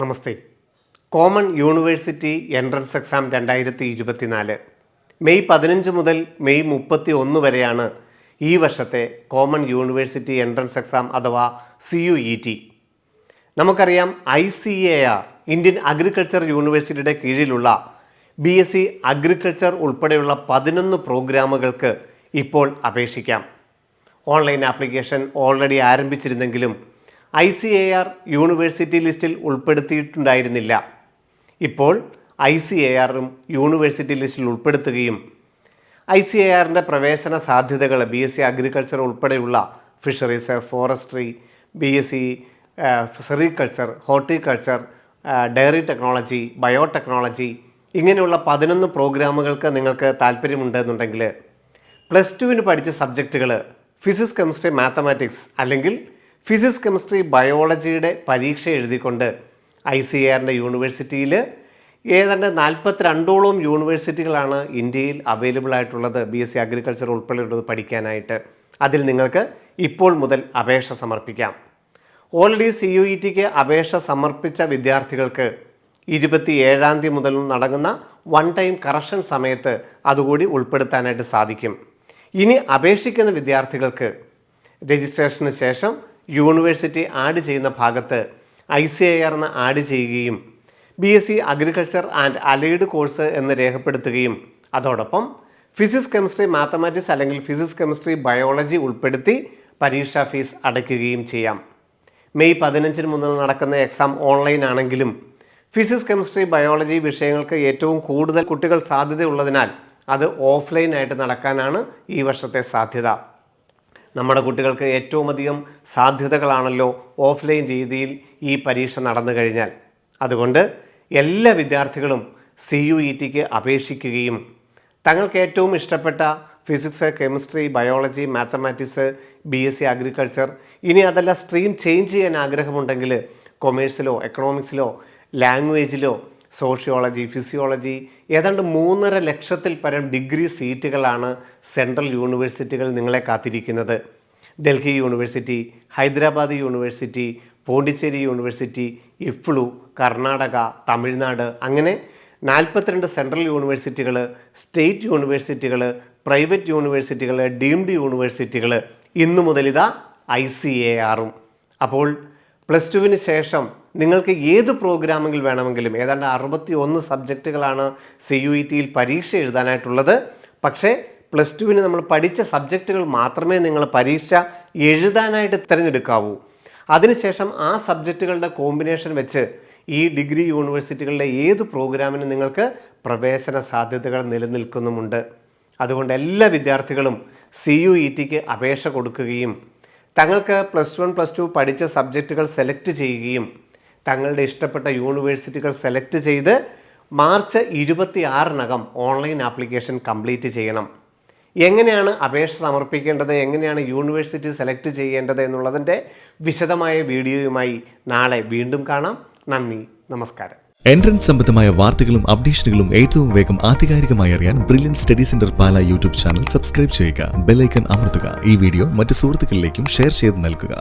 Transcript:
നമസ്തേ. Common university entrance exam 2024 May 15 മുതൽ May 31 വരെയാണ് ഈ വർഷത്തെ കോമൺ യൂണിവേഴ്സിറ്റി എൻട്രൻസ് എക്സാം അഥവാ CUET. നമുക്കറിയാം ICAR ഇന്ത്യൻ അഗ്രികൾച്ചർ യൂണിവേഴ്സിറ്റിയുടെ കീഴിലുള്ള BSc അഗ്രികൾച്ചർ ഉൾപ്പെടെയുള്ള 11 പ്രോഗ്രാമുകൾക്ക് ഇപ്പോൾ അപേക്ഷിക്കാം. ഓൺലൈൻ ആപ്ലിക്കേഷൻ ഓൾറെഡി ആരംഭിച്ചിരുന്നെങ്കിലും ICAR യൂണിവേഴ്സിറ്റി ലിസ്റ്റിൽ ഉൾപ്പെടുത്തിയിട്ടുണ്ടായിരുന്നില്ല. ഇപ്പോൾ ICARഉം യൂണിവേഴ്സിറ്റി ലിസ്റ്റിൽ ഉൾപ്പെടുത്തുകയും ICARൻ്റെ പ്രവേശന സാധ്യതകൾ BSc അഗ്രികൾച്ചർ ഉൾപ്പെടെയുള്ള fisheries, forestry, BSc sericulture, horticulture, dairy technology, biotechnology ഇങ്ങനെയുള്ള 11 പ്രോഗ്രാമുകൾക്ക് നിങ്ങൾക്ക് താല്പര്യമുണ്ടെന്നുണ്ടെങ്കിൽ +2 പഠിച്ച സബ്ജക്റ്റുകൾ ഫിസിക്സ്, കെമിസ്ട്രി, മാത്തമാറ്റിക്സ് അല്ലെങ്കിൽ ഫിസിക്സ്, കെമിസ്ട്രി, ബയോളജിയുടെ പരീക്ഷ എഴുതിക്കൊണ്ട് ICARൻ്റെ യൂണിവേഴ്സിറ്റിയിൽ ഏതാണ്ട് 42ഓളം യൂണിവേഴ്സിറ്റികളാണ് ഇന്ത്യയിൽ അവൈലബിൾ ആയിട്ടുള്ളത് BSc അഗ്രികൾച്ചർ ഉൾപ്പെടെയുള്ളത് പഠിക്കാനായിട്ട്. അതിൽ നിങ്ങൾക്ക് ഇപ്പോൾ മുതൽ അപേക്ഷ സമർപ്പിക്കാം. ഓൾറെഡി CUETക്ക് അപേക്ഷ സമർപ്പിച്ച വിദ്യാർത്ഥികൾക്ക് 27-ാം തീയതി മുതൽ നടക്കുന്ന വൺ ടൈം കറക്ഷൻ സമയത്ത് അതുകൂടി ഉൾപ്പെടുത്താനായിട്ട് സാധിക്കും. ഇനി അപേക്ഷിക്കുന്ന വിദ്യാർത്ഥികൾക്ക് രജിസ്ട്രേഷന് ശേഷം യൂണിവേഴ്സിറ്റി ആഡ് ചെയ്യുന്ന ഭാഗത്ത് ICAR എന്ന് ആഡ് ചെയ്യുകയും BSc agriculture and allied course എന്ന് രേഖപ്പെടുത്തുകയും അതോടൊപ്പം ഫിസിക്സ്, കെമിസ്ട്രി, മാത്തമാറ്റിക്സ് അല്ലെങ്കിൽ ഫിസിക്സ്, കെമിസ്ട്രി, ബയോളജി ഉൾപ്പെടുത്തി പരീക്ഷാ ഫീസ് അടയ്ക്കുകയും ചെയ്യാം. മെയ് 15 മുതൽ നടക്കുന്ന എക്സാം ഓൺലൈൻ ആണെങ്കിലും ഫിസിക്സ്, കെമിസ്ട്രി, ബയോളജി വിഷയങ്ങൾക്ക് ഏറ്റവും കൂടുതൽ കുട്ടികൾ സാധ്യതയുള്ളതിനാൽ അത് ഓഫ്ലൈനായിട്ട് നടക്കാനാണ് ഈ വർഷത്തെ സാധ്യത. നമ്മുടെ കുട്ടികൾക്ക് ഏറ്റവും അധികം സാധ്യതകളാണല്ലോ ഓഫ്ലൈൻ രീതിയിൽ ഈ പരീക്ഷ നടന്നു കഴിഞ്ഞാൽ. അതുകൊണ്ട് എല്ലാ വിദ്യാർത്ഥികളും CUETക്ക് അപേക്ഷിക്കുകയും തങ്ങൾക്ക് ഏറ്റവും ഇഷ്ടപ്പെട്ട physics, chemistry, biology, mathematics, BSc agriculture, ഇനി അതല്ല സ്ട്രീം ചേഞ്ച് ചെയ്യാൻ ആഗ്രഹമുണ്ടെങ്കിൽ കൊമേഴ്സിലോ എക്കണോമിക്സിലോ ലാംഗ്വേജിലോ സോഷ്യോളജി, ഫിസിയോളജി ഏതാണ്ട് 3.5 ലക്ഷത്തിൽ പരം ഡിഗ്രി സീറ്റുകളാണ് സെൻട്രൽ യൂണിവേഴ്സിറ്റികൾ നിങ്ങളെ കാത്തിരിക്കുന്നത്. Delhi university, Hyderabad university, Pondicherry university, IFLU, Karnataka, Tamil Nadu അങ്ങനെ 42 സെൻട്രൽ യൂണിവേഴ്സിറ്റികൾ, സ്റ്റേറ്റ് യൂണിവേഴ്സിറ്റികൾ, പ്രൈവറ്റ് യൂണിവേഴ്സിറ്റികൾ, ഡീംഡ് യൂണിവേഴ്സിറ്റികൾ, ഇന്നു മുതൽ ഇതാ ICARഉം. അപ്പോൾ +2 ശേഷം നിങ്ങൾക്ക് ഏത് പ്രോഗ്രാമുകൾ വേണമെങ്കിലും ഏതാണ്ട് 61 സബ്ജക്റ്റുകളാണ് CUETയിൽ പരീക്ഷ എഴുതാനായിട്ടുള്ളത്. പക്ഷേ +2 നമ്മൾ പഠിച്ച സബ്ജക്റ്റുകൾ മാത്രമേ നിങ്ങൾ പരീക്ഷ എഴുതാനായിട്ട് തിരഞ്ഞെടുക്കാവൂ. അതിനുശേഷം ആ സബ്ജക്റ്റുകളുടെ കോമ്പിനേഷൻ വെച്ച് ഈ ഡിഗ്രി യൂണിവേഴ്സിറ്റികളുടെ ഏത് പ്രോഗ്രാമിനും നിങ്ങൾക്ക് പ്രവേശന സാധ്യതകൾ നിലനിൽക്കുന്നുമുണ്ട്. അതുകൊണ്ട് എല്ലാ വിദ്യാർത്ഥികളും CUETക്ക് അപേക്ഷ കൊടുക്കുകയും തങ്ങൾക്ക് +1, +2 പഠിച്ച സബ്ജക്റ്റുകൾ സെലക്ട് ചെയ്യുകയും തങ്ങളുടെ ഇഷ്ടപ്പെട്ട യൂണിവേഴ്സിറ്റികൾ സെലക്ട് ചെയ്ത് മാർച്ച് 26-നകം ഓൺലൈൻ ആപ്ലിക്കേഷൻ കംപ്ലീറ്റ് ചെയ്യണം. എങ്ങനെയാണ് അപേക്ഷ സമർപ്പിക്കേണ്ടത്, എങ്ങനെയാണ് യൂണിവേഴ്സിറ്റി സെലക്ട് ചെയ്യേണ്ടത് എന്നുള്ളതിൻ്റെ വിശദമായ വീഡിയോയുമായി നാളെ വീണ്ടും കാണാം. നന്ദി, നമസ്കാരം. എൻട്രൻസ് സംബന്ധമായ വാർത്തകളും അപ്ഡേഷനുകളും ഏറ്റവും വേഗം ആധികാരികമായി അറിയാൻ ബ്രില്യൻറ്റ് സ്റ്റഡി സെന്റർ പാല യൂട്യൂബ് ചാനൽ സബ്സ്ക്രൈബ് ചെയ്യുക. ബെൽ ഐക്കൺ അമർത്തുക. ഈ വീഡിയോ മറ്റ് സുഹൃത്തുക്കളിലേക്കും ഷെയർ ചെയ്ത് നൽകുക.